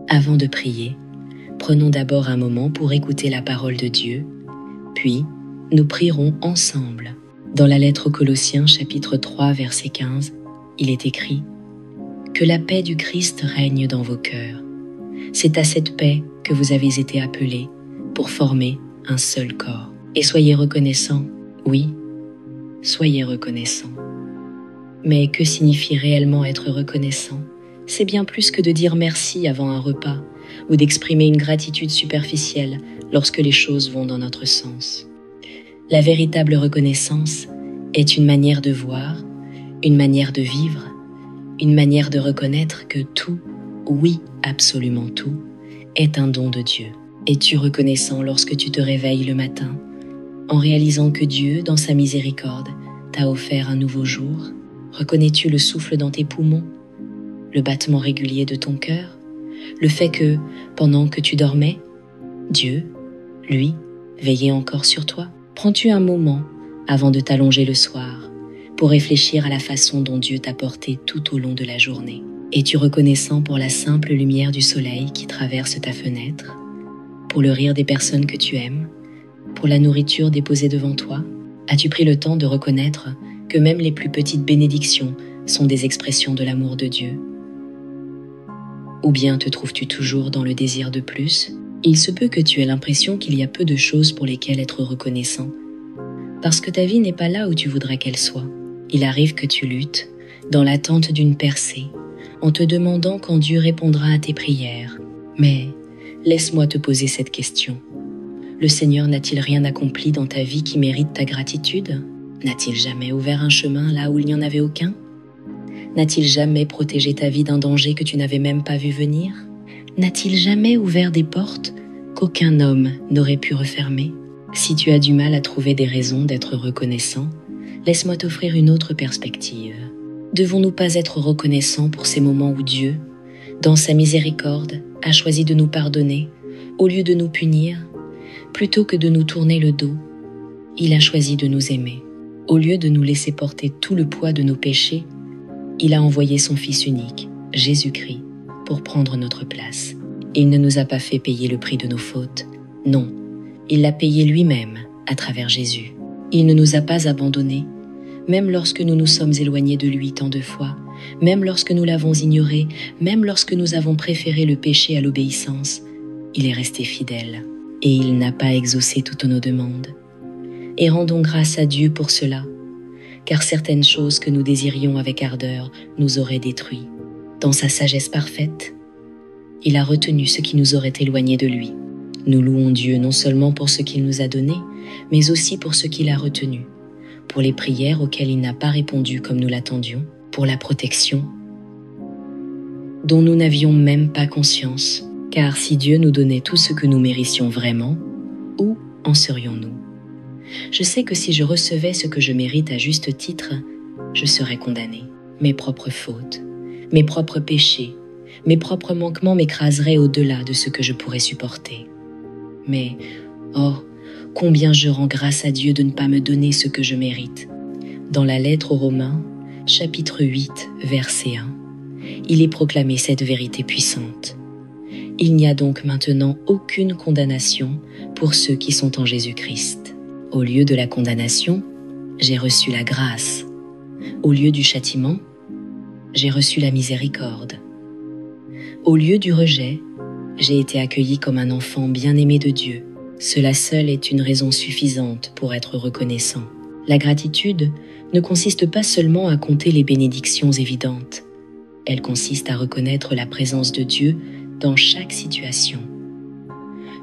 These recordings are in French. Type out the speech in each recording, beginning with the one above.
Avant de prier, prenons d'abord un moment pour écouter la parole de Dieu, puis nous prierons ensemble. Dans la lettre aux Colossiens, chapitre 3, verset 15, il est écrit « Que la paix du Christ règne dans vos cœurs. C'est à cette paix que vous avez été appelés pour former un seul corps. Et soyez reconnaissants, oui, soyez reconnaissants. » Mais que signifie réellement être reconnaissant ? C'est bien plus que de dire merci avant un repas ou d'exprimer une gratitude superficielle lorsque les choses vont dans notre sens. La véritable reconnaissance est une manière de voir, une manière de vivre, une manière de reconnaître que tout, oui, absolument tout, est un don de Dieu. Es-tu reconnaissant lorsque tu te réveilles le matin, en réalisant que Dieu, dans sa miséricorde, t'a offert un nouveau jour ? Reconnais-tu le souffle dans tes poumons, le battement régulier de ton cœur, le fait que, pendant que tu dormais, Dieu, lui, veillait encore sur toi ? Prends-tu un moment, avant de t'allonger le soir, pour réfléchir à la façon dont Dieu t'a porté tout au long de la journée ? Es-tu reconnaissant pour la simple lumière du soleil qui traverse ta fenêtre, pour le rire des personnes que tu aimes, pour la nourriture déposée devant toi ? As-tu pris le temps de reconnaître que même les plus petites bénédictions sont des expressions de l'amour de Dieu ? Ou bien te trouves-tu toujours dans le désir de plus ? Il se peut que tu aies l'impression qu'il y a peu de choses pour lesquelles être reconnaissant, parce que ta vie n'est pas là où tu voudrais qu'elle soit. Il arrive que tu luttes, dans l'attente d'une percée, en te demandant quand Dieu répondra à tes prières. Mais laisse-moi te poser cette question. Le Seigneur n'a-t-il rien accompli dans ta vie qui mérite ta gratitude ? N'a-t-il jamais ouvert un chemin là où il n'y en avait aucun ? N'a-t-il jamais protégé ta vie d'un danger que tu n'avais même pas vu venir ? N'a-t-il jamais ouvert des portes qu'aucun homme n'aurait pu refermer ? Si tu as du mal à trouver des raisons d'être reconnaissant, laisse-moi t'offrir une autre perspective. Devons-nous pas être reconnaissants pour ces moments où Dieu, dans sa miséricorde, a choisi de nous pardonner, au lieu de nous punir, plutôt que de nous tourner le dos, il a choisi de nous aimer. Au lieu de nous laisser porter tout le poids de nos péchés, il a envoyé son Fils unique, Jésus-Christ, pour prendre notre place. Il ne nous a pas fait payer le prix de nos fautes. Non, il l'a payé lui-même à travers Jésus. Il ne nous a pas abandonnés, même lorsque nous nous sommes éloignés de lui tant de fois, même lorsque nous l'avons ignoré, même lorsque nous avons préféré le péché à l'obéissance. Il est resté fidèle et il n'a pas exaucé toutes nos demandes. Et rendons grâce à Dieu pour cela, car certaines choses que nous désirions avec ardeur nous auraient détruits. Dans sa sagesse parfaite, il a retenu ce qui nous aurait éloignés de lui. Nous louons Dieu non seulement pour ce qu'il nous a donné, mais aussi pour ce qu'il a retenu, pour les prières auxquelles il n'a pas répondu comme nous l'attendions, pour la protection dont nous n'avions même pas conscience, car si Dieu nous donnait tout ce que nous méritions vraiment, où en serions-nous ? Je sais que si je recevais ce que je mérite à juste titre, je serais condamné. Mes propres fautes, mes propres péchés, mes propres manquements m'écraseraient au-delà de ce que je pourrais supporter. Mais, oh, combien je rends grâce à Dieu de ne pas me donner ce que je mérite. Dans la lettre aux Romains, chapitre 8, verset 1, il est proclamé cette vérité puissante. Il n'y a donc maintenant aucune condamnation pour ceux qui sont en Jésus-Christ. Au lieu de la condamnation, j'ai reçu la grâce. Au lieu du châtiment, j'ai reçu la miséricorde. Au lieu du rejet, j'ai été accueilli comme un enfant bien-aimé de Dieu. Cela seul est une raison suffisante pour être reconnaissant. La gratitude ne consiste pas seulement à compter les bénédictions évidentes. Elle consiste à reconnaître la présence de Dieu dans chaque situation.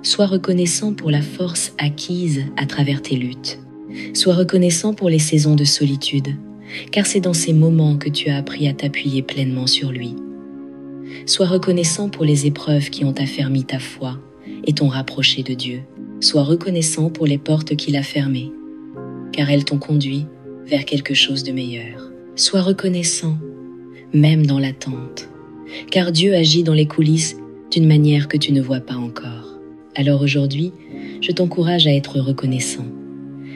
Sois reconnaissant pour la force acquise à travers tes luttes. Sois reconnaissant pour les saisons de solitude, car c'est dans ces moments que tu as appris à t'appuyer pleinement sur lui. Sois reconnaissant pour les épreuves qui ont affermi ta foi et t'ont rapproché de Dieu. Sois reconnaissant pour les portes qu'il a fermées, car elles t'ont conduit vers quelque chose de meilleur. Sois reconnaissant, même dans l'attente, car Dieu agit dans les coulisses d'une manière que tu ne vois pas encore. Alors aujourd'hui, je t'encourage à être reconnaissant.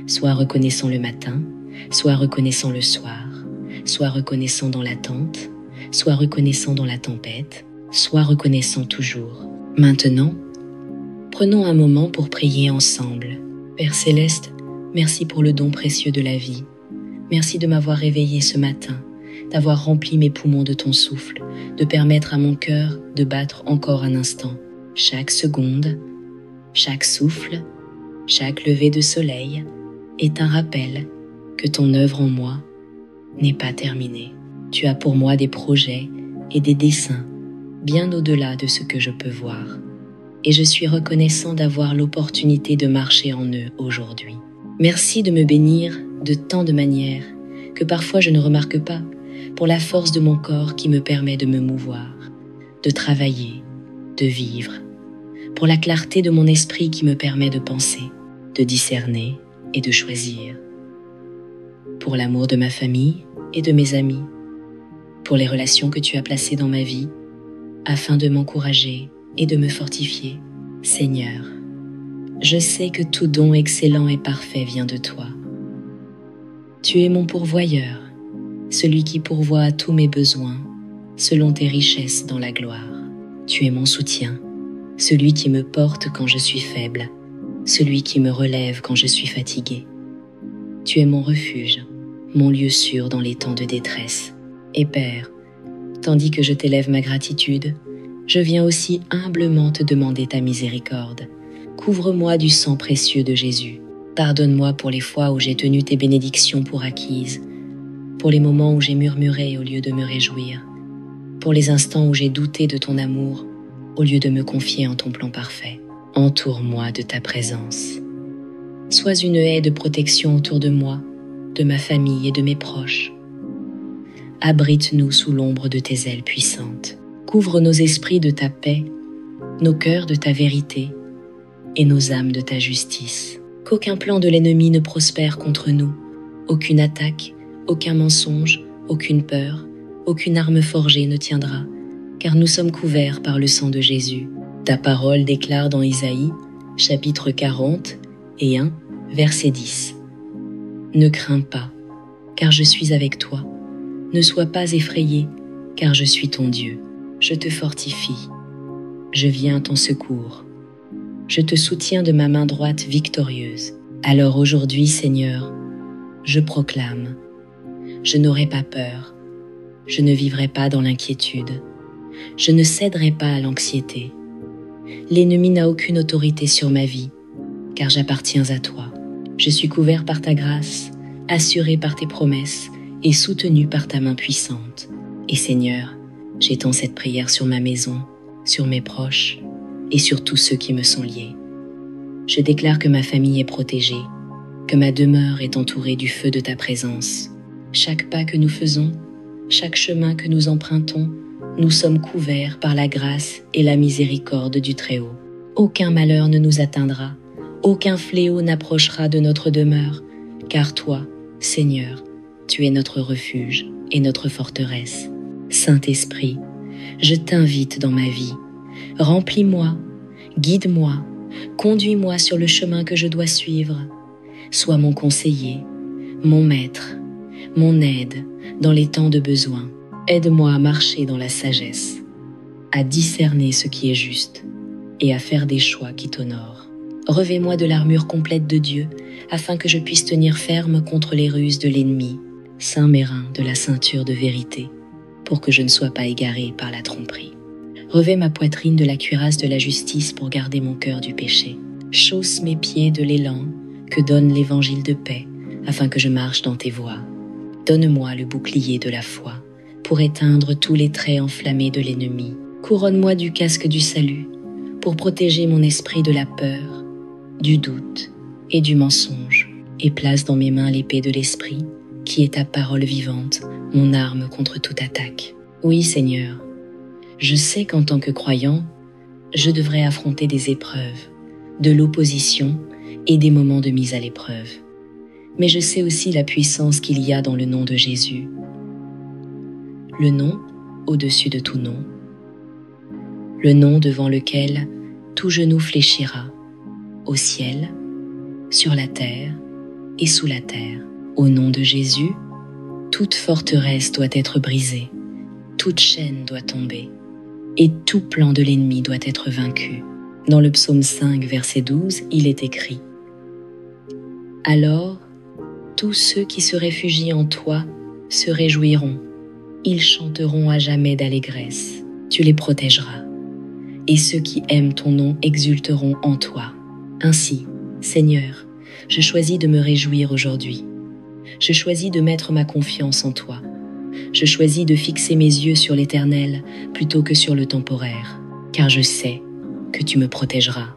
Sois reconnaissant le matin, sois reconnaissant le soir, sois reconnaissant dans l'attente, sois reconnaissant dans la tempête, Sois reconnaissant toujours. Maintenant, prenons un moment pour prier ensemble. Père Céleste, merci pour le don précieux de la vie. Merci de m'avoir réveillé ce matin, d'avoir rempli mes poumons de ton souffle, de permettre à mon cœur de battre encore un instant. Chaque seconde, chaque souffle, chaque lever de soleil est un rappel que ton œuvre en moi n'est pas terminée. Tu as pour moi des projets et des desseins bien au-delà de ce que je peux voir. Et je suis reconnaissant d'avoir l'opportunité de marcher en eux aujourd'hui. Merci de me bénir de tant de manières que parfois je ne remarque pas, pour la force de mon corps qui me permet de me mouvoir, de travailler, de vivre, pour la clarté de mon esprit qui me permet de penser, de discerner et de choisir, pour l'amour de ma famille et de mes amis, pour les relations que tu as placées dans ma vie, afin de m'encourager et de me fortifier. Seigneur, je sais que tout don excellent et parfait vient de toi. Tu es mon pourvoyeur, celui qui pourvoit à tous mes besoins, selon tes richesses dans la gloire. Tu es mon soutien, celui qui me porte quand je suis faible, celui qui me relève quand je suis fatigué. Tu es mon refuge, mon lieu sûr dans les temps de détresse. Et Père, tandis que je t'élève ma gratitude, je viens aussi humblement te demander ta miséricorde. Couvre-moi du sang précieux de Jésus. Pardonne-moi pour les fois où j'ai tenu tes bénédictions pour acquises, pour les moments où j'ai murmuré au lieu de me réjouir, pour les instants où j'ai douté de ton amour au lieu de me confier en ton plan parfait. Entoure-moi de ta présence. Sois une haie de protection autour de moi, de ma famille et de mes proches. Abrite-nous sous l'ombre de tes ailes puissantes. Couvre nos esprits de ta paix, nos cœurs de ta vérité et nos âmes de ta justice. Qu'aucun plan de l'ennemi ne prospère contre nous, aucune attaque, aucun mensonge, aucune peur, aucune arme forgée ne tiendra, car nous sommes couverts par le sang de Jésus. Ta parole déclare dans Isaïe, chapitre 40 et 1, verset 10. Ne crains pas, car je suis avec toi. Ne sois pas effrayé, car je suis ton Dieu. Je te fortifie. Je viens à ton secours. Je te soutiens de ma main droite victorieuse. Alors aujourd'hui, Seigneur, je proclame, je n'aurai pas peur. Je ne vivrai pas dans l'inquiétude. Je ne céderai pas à l'anxiété. L'ennemi n'a aucune autorité sur ma vie, car j'appartiens à toi. Je suis couvert par ta grâce, assuré par tes promesses et soutenu par ta main puissante. Et Seigneur, j'étends cette prière sur ma maison, sur mes proches et sur tous ceux qui me sont liés. Je déclare que ma famille est protégée, que ma demeure est entourée du feu de ta présence. Chaque pas que nous faisons, chaque chemin que nous empruntons, nous sommes couverts par la grâce et la miséricorde du Très-Haut. Aucun malheur ne nous atteindra, aucun fléau n'approchera de notre demeure, car toi, Seigneur, tu es notre refuge et notre forteresse. Saint-Esprit, je t'invite dans ma vie. Remplis-moi, guide-moi, conduis-moi sur le chemin que je dois suivre. Sois mon conseiller, mon maître, mon aide dans les temps de besoin. Aide-moi à marcher dans la sagesse, à discerner ce qui est juste et à faire des choix qui t'honorent. Revêt-moi de l'armure complète de Dieu, afin que je puisse tenir ferme contre les ruses de l'ennemi. Ceins mes reins de la ceinture de vérité, pour que je ne sois pas égaré par la tromperie. Revêt ma poitrine de la cuirasse de la justice pour garder mon cœur du péché. Chausse mes pieds de l'élan que donne l'évangile de paix, afin que je marche dans tes voies. Donne-moi le bouclier de la foi, pour éteindre tous les traits enflammés de l'ennemi. Couronne-moi du casque du salut, pour protéger mon esprit de la peur, du doute et du mensonge, et place dans mes mains l'épée de l'esprit, qui est ta parole vivante, mon arme contre toute attaque. Oui, Seigneur, je sais qu'en tant que croyant, je devrais affronter des épreuves, de l'opposition et des moments de mise à l'épreuve. Mais je sais aussi la puissance qu'il y a dans le nom de Jésus. Le nom au-dessus de tout nom. Le nom devant lequel tout genou fléchira, au ciel, sur la terre et sous la terre. Au nom de Jésus, toute forteresse doit être brisée, toute chaîne doit tomber, et tout plan de l'ennemi doit être vaincu. Dans le psaume 5, verset 12, il est écrit « Alors, tous ceux qui se réfugient en toi se réjouiront, ils chanteront à jamais d'allégresse, tu les protégeras, et ceux qui aiment ton nom exulteront en toi. Ainsi, Seigneur, je choisis de me réjouir aujourd'hui. Je choisis de mettre ma confiance en toi. Je choisis de fixer mes yeux sur l'Éternel plutôt que sur le temporaire, car je sais que tu me protégeras.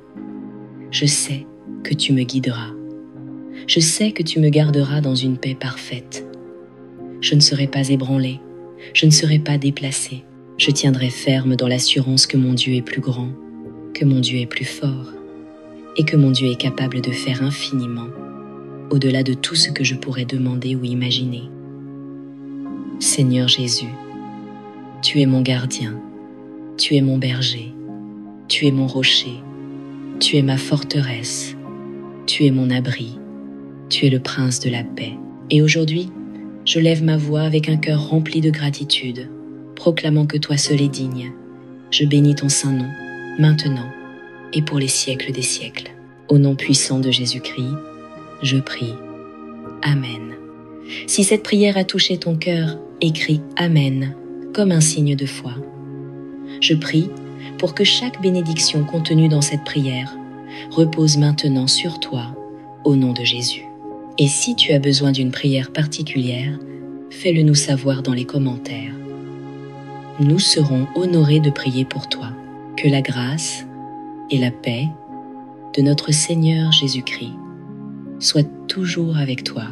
Je sais que tu me guideras. Je sais que tu me garderas dans une paix parfaite. Je ne serai pas ébranlé, je ne serai pas déplacé. Je tiendrai ferme dans l'assurance que mon Dieu est plus grand, que mon Dieu est plus fort, et que mon Dieu est capable de faire infiniment, au-delà de tout ce que je pourrais demander ou imaginer. Seigneur Jésus, tu es mon gardien, tu es mon berger, tu es mon rocher, tu es ma forteresse, tu es mon abri, tu es le prince de la paix. Et aujourd'hui, je lève ma voix avec un cœur rempli de gratitude, proclamant que toi seul es digne. Je bénis ton saint nom, maintenant et pour les siècles des siècles. Au nom puissant de Jésus-Christ, je prie. Amen. Si cette prière a touché ton cœur, écris Amen comme un signe de foi. Je prie pour que chaque bénédiction contenue dans cette prière repose maintenant sur toi, au nom de Jésus. Et si tu as besoin d'une prière particulière, fais-le nous savoir dans les commentaires. Nous serons honorés de prier pour toi. Que la grâce et la paix de notre Seigneur Jésus-Christ soient toujours avec toi